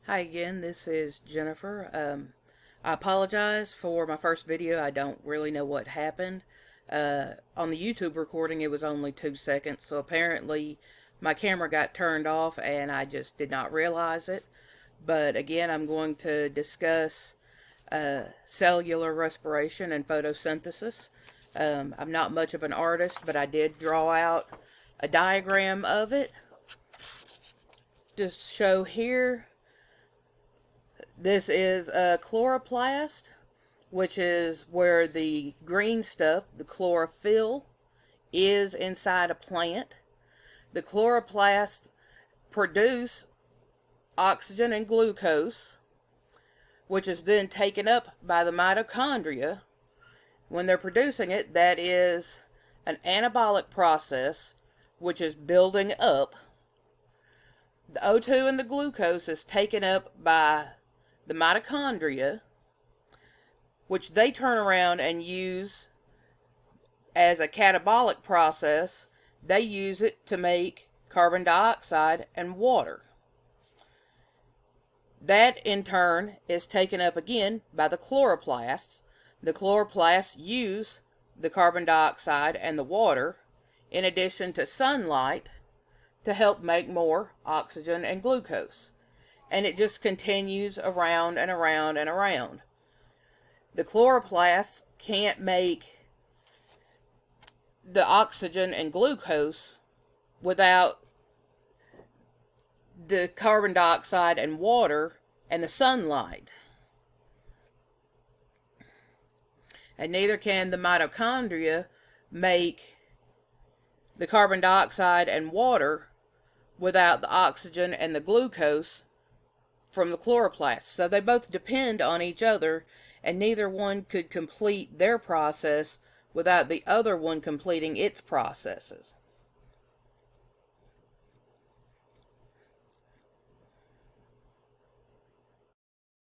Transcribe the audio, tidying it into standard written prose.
Hi again, this is Jennifer. I apologize for my first video. I don't really know what happened. On the YouTube recording, it was only 2 seconds, so apparently my camera got turned off and I just did not realize it. But again, I'm going to discuss cellular respiration and photosynthesis. I'm not much of an artist, but I did draw out a diagram of it. Just show here. This is a chloroplast, which is where the green stuff, the chlorophyll, is inside a plant. The chloroplasts produce oxygen and glucose, which is then taken up by the mitochondria. When they're producing it, that is an anabolic process, which is building up. The O2 and the glucose is taken up by the mitochondria, which they turn around and use as a catabolic process. They use it to make carbon dioxide and water. That in turn is taken up again by the chloroplasts. The chloroplasts use the carbon dioxide and the water in addition to sunlight to help make more oxygen and glucose. And it just continues around and around and around. The chloroplasts can't make the oxygen and glucose without the carbon dioxide and water and the sunlight. And neither can the mitochondria make the carbon dioxide and water without the oxygen and the glucose from the chloroplasts. So they both depend on each other, and neither one could complete their process without the other one completing its processes.